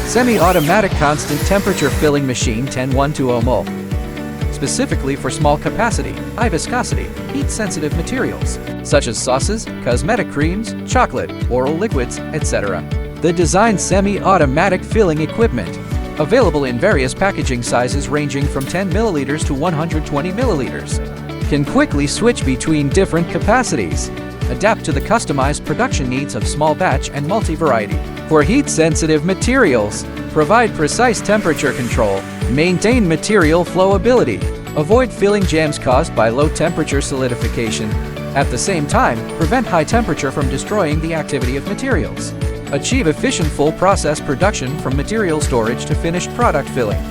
Semi-automatic constant temperature filling machine 10120 mol. Specifically for small capacity, high viscosity, heat-sensitive materials, such as sauces, cosmetic creams, chocolate, oral liquids, etc. The design semi-automatic filling equipment, available in various packaging sizes ranging from 10 milliliters to 120 milliliters, can quickly switch between different capacities, adapt to the customized production needs of small batch and multi-variety. For heat-sensitive materials, provide precise temperature control, maintain material flowability, avoid filling jams caused by low-temperature solidification. At the same time, prevent high temperature from destroying the activity of materials. Achieve efficient full process production from material storage to finished product filling.